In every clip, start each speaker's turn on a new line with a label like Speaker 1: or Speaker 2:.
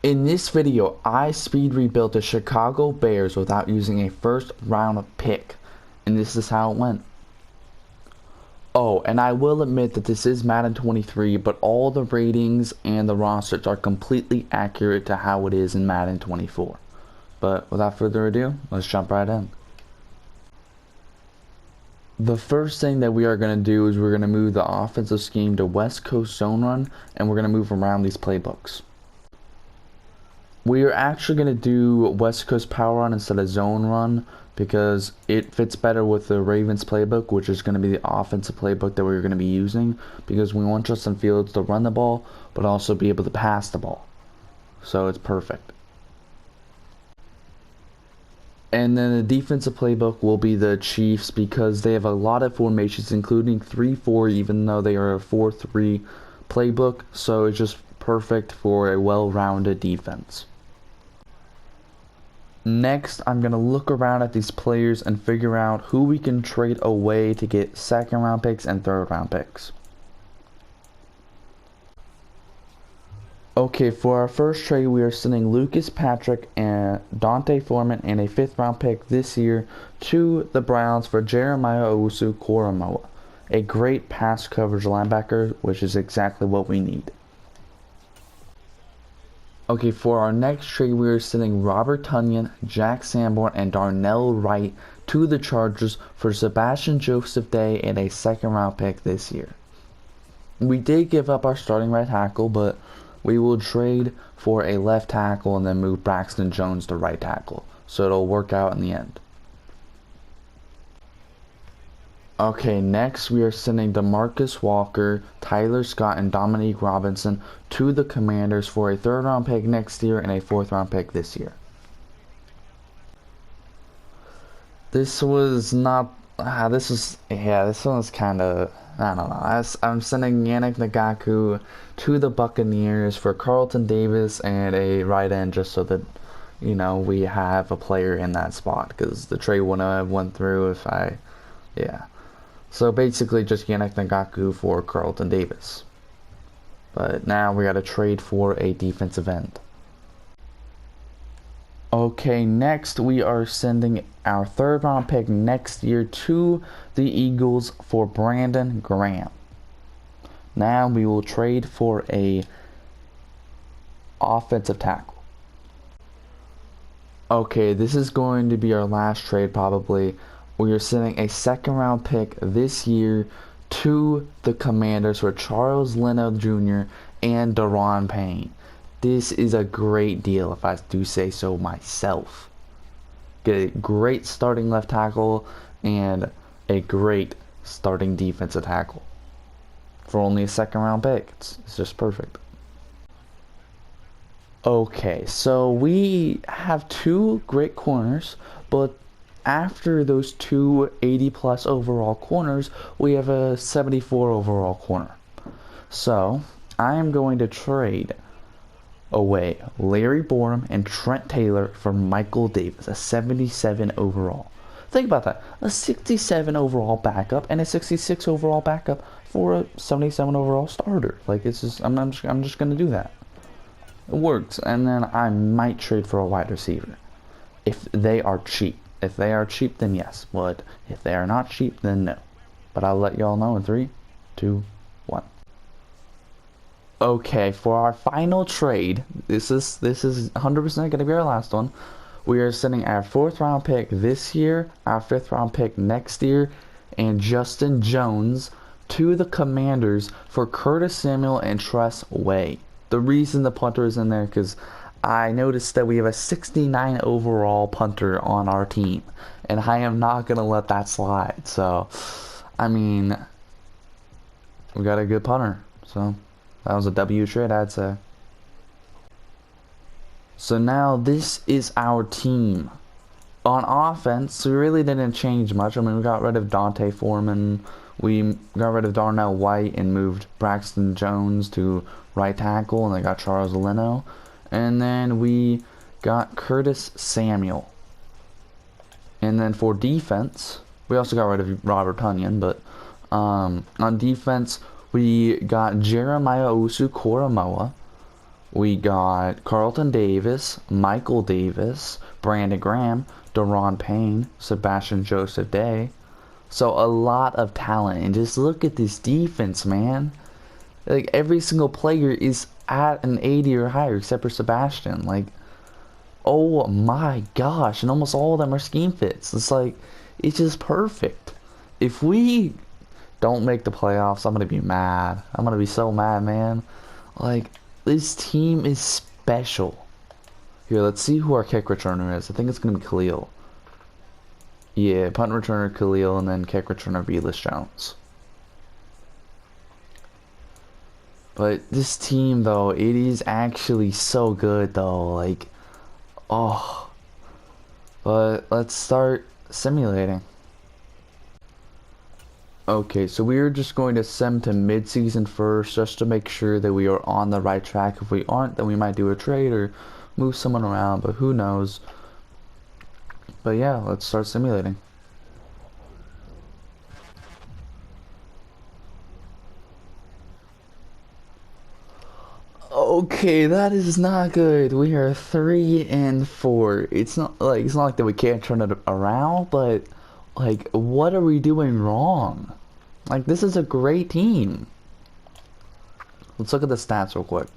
Speaker 1: In this video, I speed rebuilt the Chicago Bears without using a first round pick, and this is how it went. Oh, and I will admit that this is Madden 23, but all the ratings and the rosters are completely accurate to how it is in Madden 24. But without further ado, let's jump right in. The first thing that we are going to do is we're going to move the offensive scheme to West Coast Zone Run, and we're going to move around these playbooks. We are actually going to do West Coast Power Run instead of Zone Run because it fits better with the Ravens playbook, which is going to be the offensive playbook that we're going to be using, because we want Justin Fields to run the ball but also be able to pass the ball. So it's perfect. And then the defensive playbook will be the Chiefs because they have a lot of formations, including 3-4, even though they are a 4-3 playbook. So it's just perfect for a well-rounded defense. Next, I'm going to look around at these players and figure out who we can trade away to get second-round picks and third-round picks. Okay, for our first trade, we are sending Lucas Patrick and Dante Foreman and a 5th round pick this year to the Browns for Jeremiah Owusu-Koramoah, a great pass coverage linebacker, which is exactly what we need. Okay, for our next trade, we are sending Robert Tonyan, Jack Sanborn, and Darnell Wright to the Chargers for Sebastian Joseph Day and a 2nd round pick this year. We did give up our starting right tackle, but we will trade for a left tackle and then move Braxton Jones to right tackle. So it'll work out in the end. Okay, next we are sending DeMarcus Walker, Tyler Scott, and Dominique Robinson to the Commanders for a 3rd round pick next year and a 4th round pick this year. This was not... this one was kind of... I don't know. I'm sending Yannick Ngakoue to the Buccaneers for Carlton Davis and a right end just so that, you know, we have a player in that spot because the trade wouldn't have went through if I... Yeah. So basically just Yannick Ngakoue for Carlton Davis. But now we got to trade for a defensive end. Okay, next we are sending our 3rd round pick next year to the Eagles for Brandon Graham. Now we will trade for a offensive tackle. Okay, this is going to be our last trade probably. We are sending a 2nd round pick this year to the Commanders for Charles Leno Jr. and Daron Payne. This is a great deal if I do say so myself. Get a great starting left tackle and a great starting defensive tackle for only a 2nd round pick. It's just perfect. Okay, so we have 2 great corners, but after those 2 80+ overall corners, we have a 74 overall corner. So I am going to trade away Larry Borum and Trent Taylor for Michael Davis, a 77 overall. Think about that. A 67 overall backup and a 66 overall backup for a 77 overall starter. Like, it's just I'm just going to do that. It works. And then I might trade for a wide receiver if they are cheap. If they are cheap, then yes. But if they are not cheap, then no. But I'll let y'all know in 3, 2, 1. Okay, for our final trade, this is 100% going to be our last one. We are sending our 4th round pick this year, our 5th round pick next year, and Justin Jones to the Commanders for Curtis Samuel and Tress Way. The reason the punter is in there because I noticed that we have a 69 overall punter on our team, and I am not going to let that slide. So, I mean, we got a good punter, so that was a W trade, I'd say. So now this is our team. On offense, we really didn't change much. I mean, we got rid of Dante Foreman. We got rid of Darnell White and moved Braxton Jones to right tackle, and they got Charles Leno. And then we got Curtis Samuel. And then for defense, we also got rid of Robert Tonyan, but on defense, we got Jeremiah Owusu-Koramoah, We got Carlton Davis, Michael Davis, Brandon Graham, Daron Payne, Sebastian Joseph Day. So a lot of talent. And just look at this defense, man. Like every single player is at an 80 or higher except for Sebastian. Like, oh my gosh. And almost all of them are scheme fits. It's like, it's just perfect. If we don't make the playoffs, I'm going to be mad. I'm going to be so mad, man. Like, this team is special. Here, let's see who our kick returner is. I think it's going to be Khalil. Yeah, punt returner Khalil, and then kick returner Velus Jones. But this team, though, it is actually so good, though. Like, oh. But let's start simulating. Okay, so we are just going to sim to mid-season first, just to make sure that we are on the right track. If we aren't, then we might do a trade or move someone around, but who knows. But yeah, let's start simulating. Okay, that is not good. We are 3-4. It's not like that we can't turn it around, but like what are we doing wrong? Like this is a great team. Let's look at the stats real quick.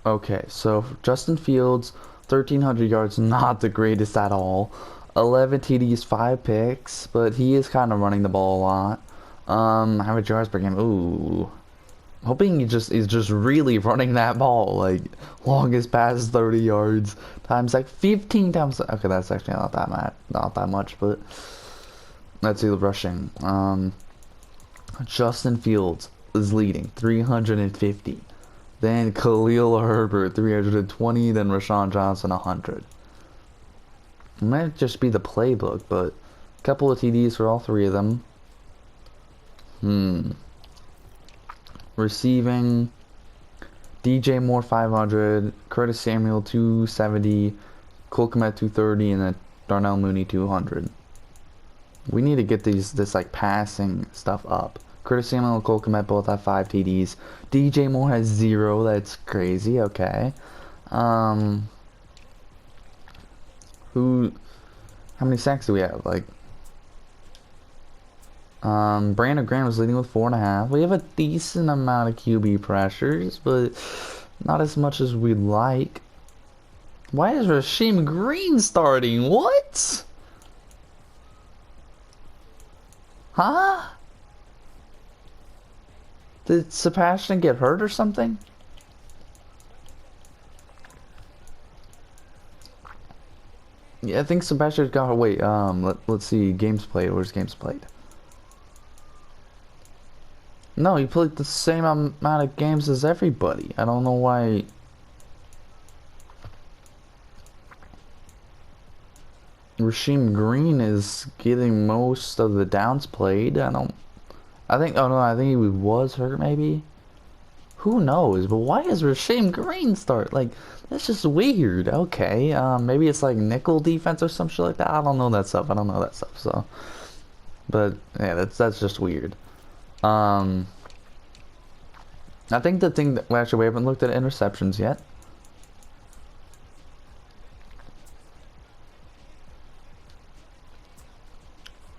Speaker 1: Okay, so Justin Fields, 1,300 yards, not the greatest at all. 11 TDs, 5 picks, but he is kind of running the ball a lot. Average yards per game. Ooh. Hoping he's just really running that ball. Like, longest pass is 30 yards. Times like 15 times. Okay, that's actually not that much, but let's see the rushing. Justin Fields is leading, 350. Then Khalil Herbert, 320. Then Rashawn Johnson, 100. It might just be the playbook, but a couple of TDs for all three of them. Receiving, DJ Moore 500, Curtis Samuel 270, Cole Kmet 230, and then Darnell Mooney 200. We need to get this like passing stuff up. Curtis Samuel and Cole Kmet both have 5 TDs. DJ Moore has 0. That's crazy. Okay. How many sacks do we have? Like, Brandon Graham is leading with 4.5. We have a decent amount of QB pressures, but not as much as we'd like. Why is Rasheem Green starting? What? Huh? Did Sebastian get hurt or something? Yeah, I think Sebastian got. Wait, let's see. Games played. Where's games played? No, he played the same amount of games as everybody. I don't know why. Rasheem Green is getting most of the downs played. I think. Oh no, I think he was hurt. Maybe. Who knows? But why is Rasheem Green start? Like, that's just weird. Okay, maybe it's like nickel defense or some shit like that. I don't know that stuff. So, but yeah, that's just weird. I think the thing that we haven't looked at interceptions yet.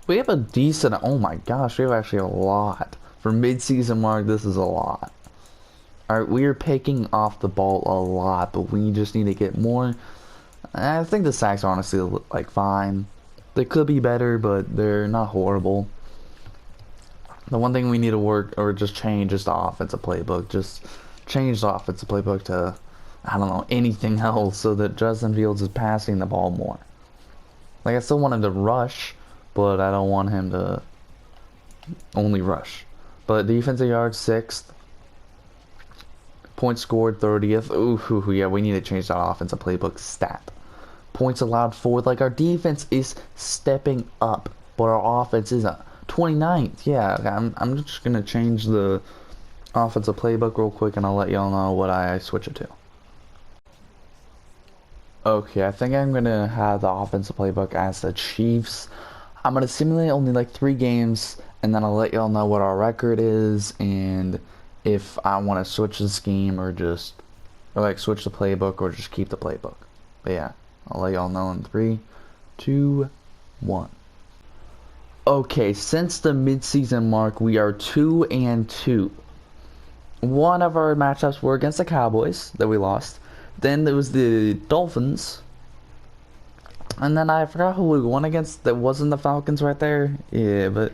Speaker 1: We have a decent. Oh my gosh, we have actually a lot for mid-season mark. This is a lot. Alright, we are picking off the ball a lot, but we just need to get more. I think the sacks are honestly like fine. They could be better, but they're not horrible. The one thing we need to work or just change is the offensive playbook. Just change the offensive playbook to, I don't know, anything else so that Justin Fields is passing the ball more. Like, I still want him to rush, but I don't want him to only rush. But defensive yards, 6th. Points scored, 30th. Ooh, yeah, we need to change that offensive playbook stat. Points allowed, 4th. Like, our defense is stepping up, but our offense isn't. 29th. Yeah, I'm just going to change the offensive playbook real quick, and I'll let y'all know what I switch it to. Okay, I think I'm going to have the offensive playbook as the Chiefs. I'm going to simulate only like 3 games, and then I'll let y'all know what our record is, and if I want to switch the scheme or just like switch the playbook or just keep the playbook. But yeah, I'll let y'all know in 3, 2, 1. Okay, since the mid-season mark, we are 2-2. One of our matchups were against the Cowboys that we lost. Then there was the Dolphins. And then I forgot who we won against. That wasn't the Falcons right there. Yeah, but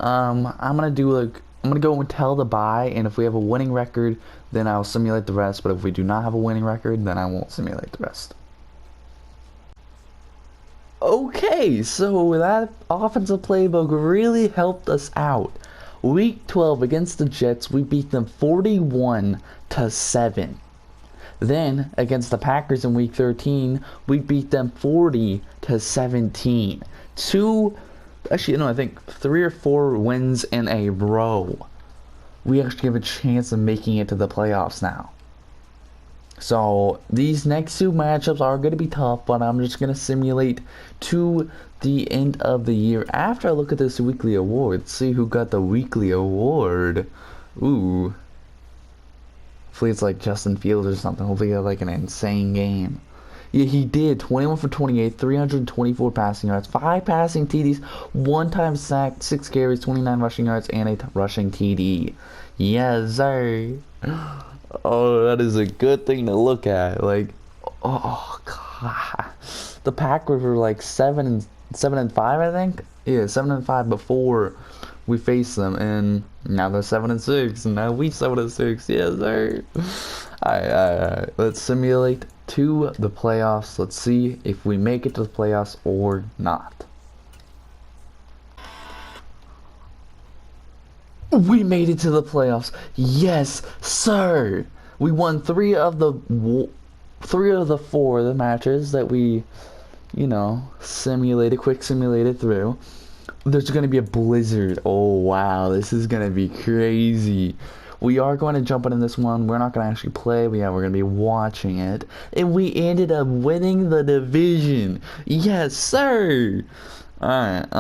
Speaker 1: I'm gonna go and tell the bye, and if we have a winning record, then I'll simulate the rest. But if we do not have a winning record, then I won't simulate the rest. Okay, so that offensive playbook really helped us out. Week 12 against the Jets, we beat them 41-7. Then against the Packers in week 13, we beat them 40-17. I think 3 or 4 wins in a row. We actually have a chance of making it to the playoffs now. So these next 2 matchups are going to be tough, but I'm just going to simulate to the end of the year after I look at this weekly award. See who got the weekly award. Ooh. Hopefully it's like Justin Fields or something. Hopefully he had like an insane game. Yeah, he did. 21 for 28, 324 passing yards, 5 passing TDs, 1 time sack, 6 carries, 29 rushing yards, and a rushing TD. Yes, sir. Oh, that is a good thing to look at. Like, oh god, the Packers were like 7-5, I think. Yeah, 7-5 before we faced them, and now they're 7-6, and now we 7-6. Yes, sir. Alright, let's simulate to the playoffs. Let's see if we make it to the playoffs or not. We made it to the playoffs. Yes, sir. We won 3 of the 4 of the matches that we, quick simulated through. There's going to be a blizzard. Oh, wow. This is going to be crazy. We are going to jump in this one. We're not going to actually play. We're going to be watching it. And we ended up winning the division. Yes, sir. Alright,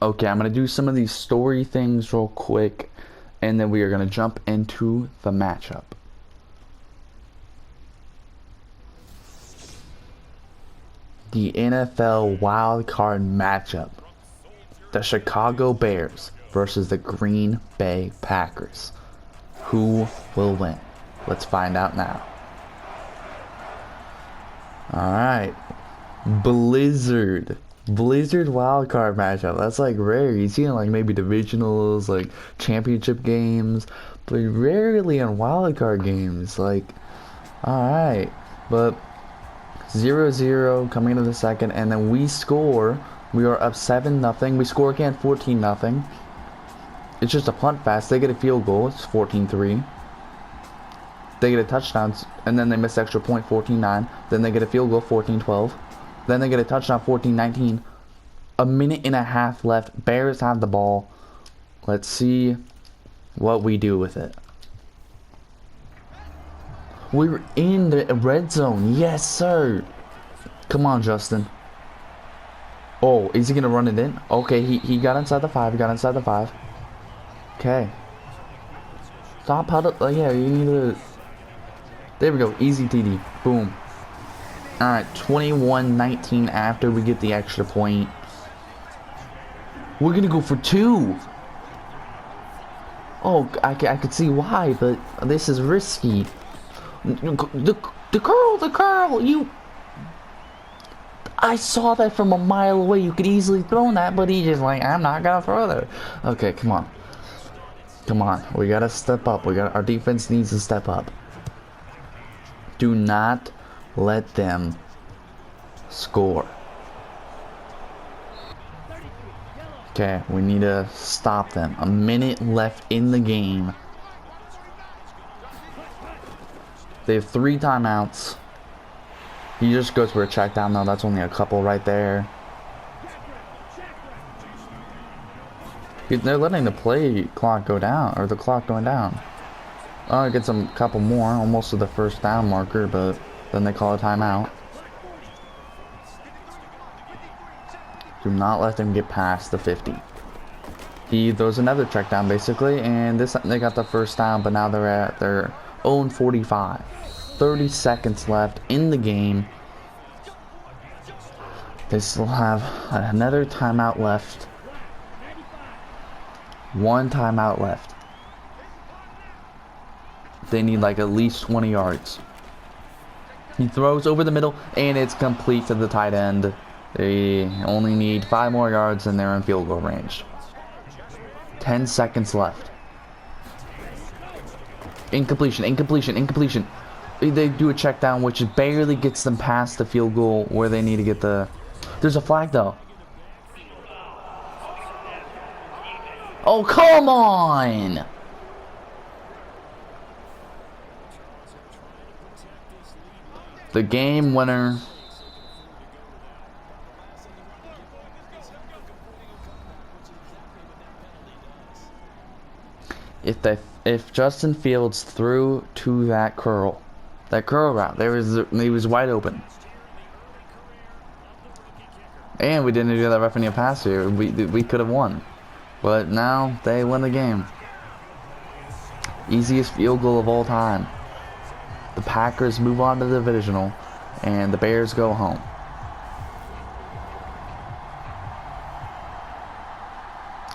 Speaker 1: okay, I'm going to do some of these story things real quick, and then we are going to jump into the matchup. The NFL wildcard matchup. The Chicago Bears versus the Green Bay Packers. Who will win? Let's find out now. Alright. Blizzard wildcard matchup. That's like rare. You see in like maybe divisionals, like championship games, but rarely in wildcard games. Like, alright. But 0-0 coming into the second, and then we score. We are up 7-0. We score again 14-0. It's just a punt fast. They get a field goal. It's 14-3. They get a touchdown, and then they miss extra point 14-9. Then they get a field goal 14-12. Then they get a touchdown 14-19. A minute and a half left. Bears have the ball. Let's see what we do with it. We're in the red zone. Yes, sir. Come on, Justin. Oh, is he going to run it in? Okay, he got inside the 5. He got inside the 5. Okay. Stop huddle. Oh, yeah, you need to... There we go. Easy TD. Boom. Alright, 21-19 after we get the extra point. We're going to go for 2. Oh, I could see why, but this is risky. The curl, you... I saw that from a mile away. You could easily throw that, but he's just like, I'm not going to throw that. Okay, come on. Come on. We got to step up. Our defense needs to step up. Do not let them score. Okay, we need to stop them. A minute left in the game. They have 3 timeouts. He just goes for a check down though. That's only a couple right there. They're letting the play clock go down, or the clock going down. Oh, it gets a couple more, almost to the first down marker, but then they call a timeout. Do not let them get past the 50. He throws another check down basically, and this they got the first down, but now they're at their own 45. 30 seconds left in the game. They still have another timeout left. One timeout left. They need like at least 20 yards. He throws over the middle, and it's complete to the tight end. They only need 5 more yards, and they're in field goal range. 10 seconds left. Incompletion, incompletion, incompletion. They do a check down, which barely gets them past the field goal where they need to get the... There's a flag, though. Oh, come on! The game winner. If Justin Fields threw to that curl route, he was wide open. And we didn't do that roughing the pass here. We could have won. But now they win the game. Easiest field goal of all time. The Packers move on to the divisional, and the Bears go home.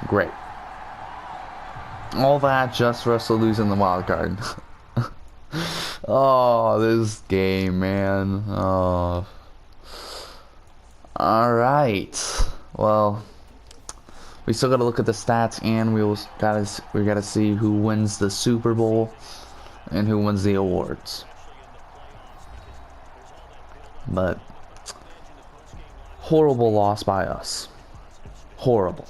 Speaker 1: Great. All that just for us to lose in the wild card. Oh, this game, man. Oh. Alright. Well, we still gotta look at the stats, and we gotta see who wins the Super Bowl and who wins the awards. But horrible loss by us. Horrible.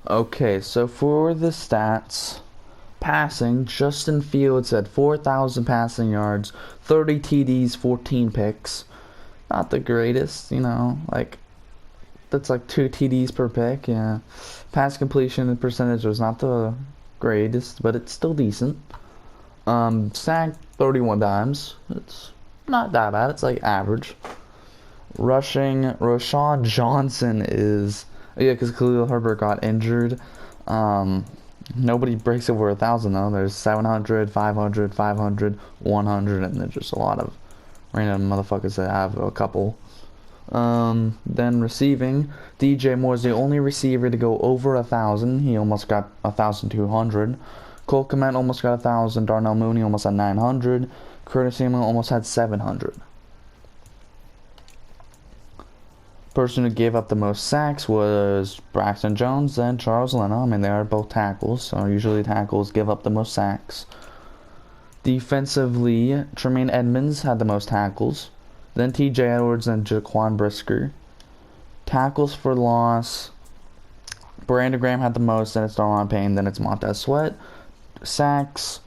Speaker 1: Okay, so for the stats, passing, Justin Fields had 4,000 passing yards, 30 TDs, 14 picks. Not the greatest, you know, like, that's like 2 TDs per pick, yeah. Pass completion percentage was not the greatest, but it's still decent. Sacked 31 times. It's not that bad, it's like average. Rushing, Rashawn Johnson is... Yeah, because Khalil Herbert got injured. Nobody breaks over 1,000 though. There's 700, 500, 500, 100, and there's just a lot of random motherfuckers that have a couple. Then receiving, DJ Moore's the only receiver to go over 1,000. He almost got 1,200. Cole Kmet almost got 1,000. Darnell Mooney almost had 900. Curtis Samuel almost had 700. Person who gave up the most sacks was Braxton Jones and Charles Leno. I mean, they are both tackles, so usually tackles give up the most sacks. Defensively, Tremaine Edmunds had the most tackles. Then TJ Edwards and Jaquan Brisker. Tackles for loss, Brandon Graham had the most, then it's Daron Payne, then it's Montez Sweat. Sacks,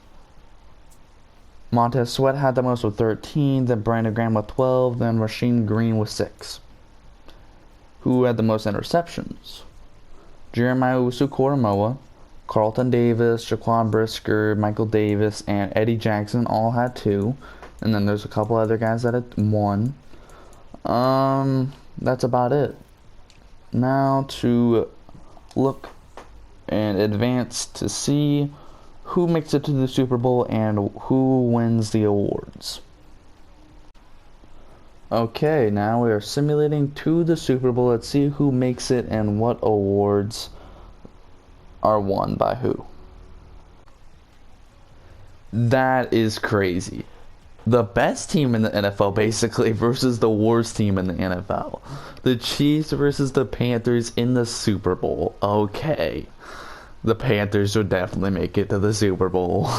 Speaker 1: Montez Sweat had the most with 13, then Brandon Graham with 12, then Rasheem Green with 6. Who had the most interceptions? Jeremiah Usu-Koramoah, Carlton Davis, Jaquan Brisker, Michael Davis, and Eddie Jackson all had 2. And then there's a couple other guys that had 1. That's about it. Now to look and advance to see who makes it to the Super Bowl and who wins the awards. Okay, now we are simulating to the Super Bowl. Let's see who makes it and what awards are won by who. That is crazy. The best team in the NFL basically versus the worst team in the NFL. The Chiefs versus the Panthers in the Super Bowl. Okay. The Panthers would definitely make it to the Super Bowl.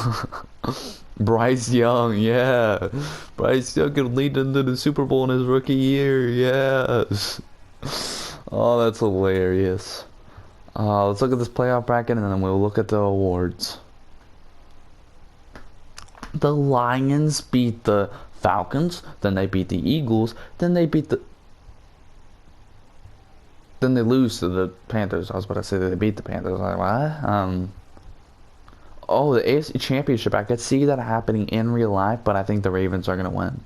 Speaker 1: Bryce Young, yeah. Bryce Young could lead into the Super Bowl in his rookie year, yes. Oh, that's hilarious. Let's look at this playoff bracket and then we'll look at the awards. The Lions beat the Falcons, then they beat the Eagles, then they beat the... Then they lose to the Panthers. I was about to say that they beat the Panthers. Like, what? Oh, the AFC Championship. I could see that happening in real life, but I think the Ravens are going to win.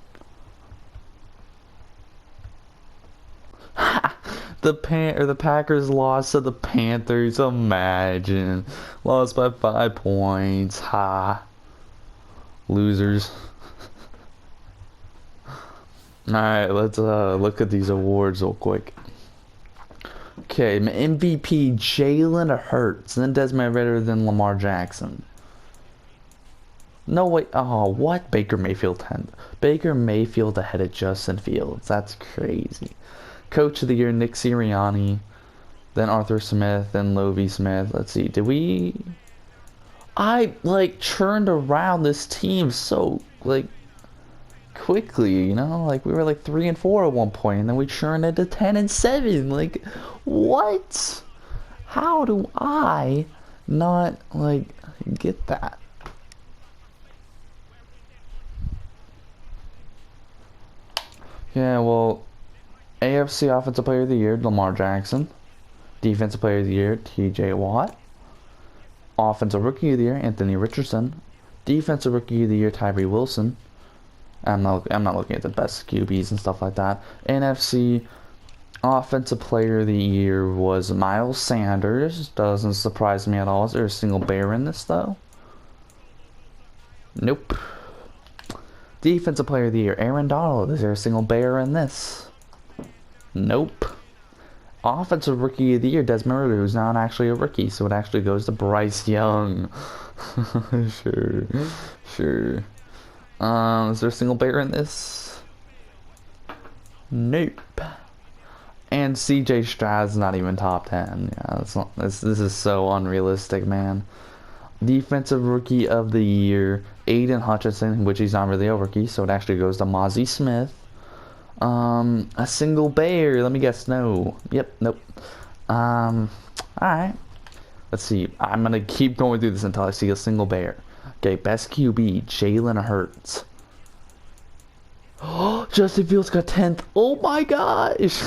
Speaker 1: the Packers lost to the Panthers. Imagine. Lost by 5 points. Ha. Losers. Alright, let's look at these awards real quick. Okay, MVP Jalen Hurts, then Desmond Ritter, then Lamar Jackson. No wait, oh what? Baker Mayfield 10. Baker Mayfield ahead of Justin Fields. That's crazy. Coach of the Year Nick Sirianni, then Arthur Smith, then Lovie Smith. Let's see, I like churned around this team so like quickly, you know, like we were like 3-4 at one point, and then we churned into 10-7. Like, what? How do I not like get that? Yeah, well, AFC Offensive Player of the Year, Lamar Jackson. Defensive Player of the Year, TJ Watt. Offensive Rookie of the Year, Anthony Richardson. Defensive Rookie of the Year, Tyree Wilson. I'm not looking at the best QBs and stuff like that. NFC Offensive Player of the Year was Miles Sanders. Doesn't surprise me at all. Is there a single bear in this, though? Nope. Defensive Player of the Year, Aaron Donald. Is there a single bear in this? Nope. Offensive Rookie of the Year, Desmond Ritter, who's not actually a rookie, so it actually goes to Bryce Young. Sure. Is there a single bear in this? Nope. And CJ Stroud's not even top 10. Yeah, this is so unrealistic, man. Defensive Rookie of the Year, Aiden Hutchinson, which he's not really a rookie, so it actually goes to Mozzie Smith. A single bear, let me guess, no. Yep, nope. Alright. Let's see, I'm gonna keep going through this until I see a single bear. Okay, best QB, Jalen Hurts. Oh, Justin Fields got 10th. Oh my gosh!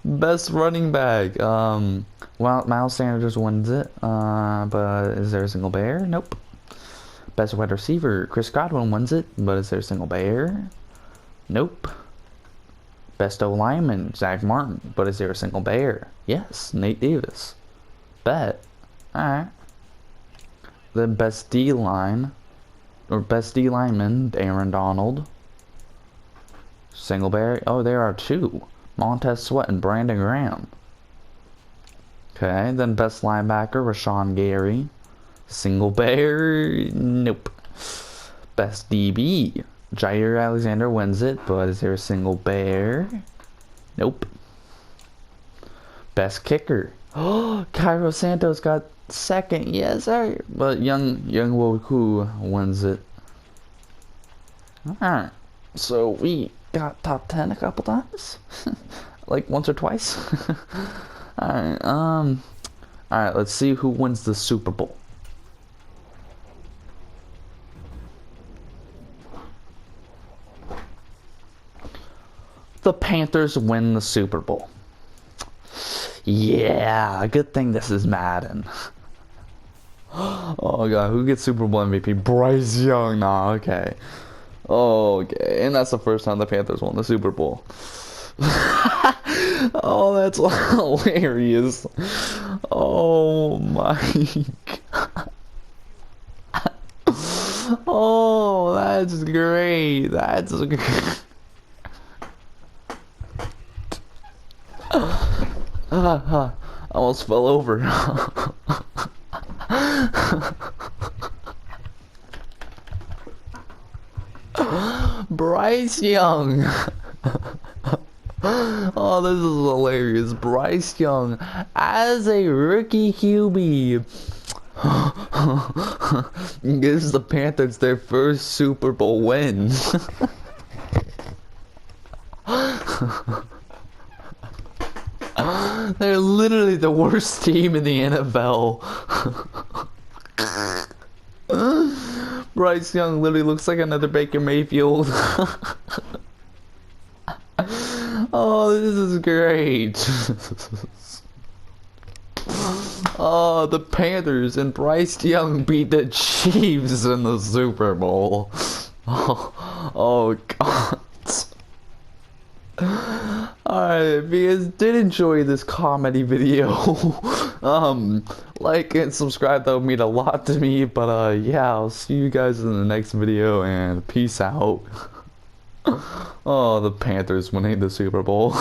Speaker 1: Best running back. Well, Miles Sanders wins it. But is there a single bear? Nope. Best wide receiver, Chris Godwin wins it. But is there a single bear? Nope. Best O-lineman, Zach Martin. But is there a single bear? Yes, Nate Davis. Bet. Alright. The best D-line, or best D-lineman, Aaron Donald. Single bear. Oh, there are two. Montez Sweat and Brandon Graham. Okay, then best linebacker, Rashawn Gary. Single bear. Nope. Best DB, Jair Alexander wins it, but is there a single bear? Nope. Best kicker. Oh, Cairo Santos got second. Yes, sir. But Young Woku wins it. Alright. So we got top 10 a couple times. Like once or twice. Alright, alright, let's see who wins the Super Bowl. The Panthers win the Super Bowl. Yeah, good thing this is Madden. Oh god, who gets Super Bowl MVP? Bryce Young. Nah, okay. Oh, okay, and that's the first time the Panthers won the Super Bowl. Oh, that's hilarious. Oh my god. Oh, that's great. That's great. I almost fell over. Bryce Young. Oh, this is hilarious. Bryce Young as a rookie QB gives the Panthers their first Super Bowl win. They're literally the worst team in the NFL. Bryce Young literally looks like another Baker Mayfield. Oh, this is great. Oh, the Panthers and Bryce Young beat the Chiefs in the Super Bowl. Oh God. Alright, if you guys did enjoy this comedy video, like and subscribe. That would mean a lot to me. But yeah, I'll see you guys in the next video, and peace out. Oh, the Panthers winning the Super Bowl.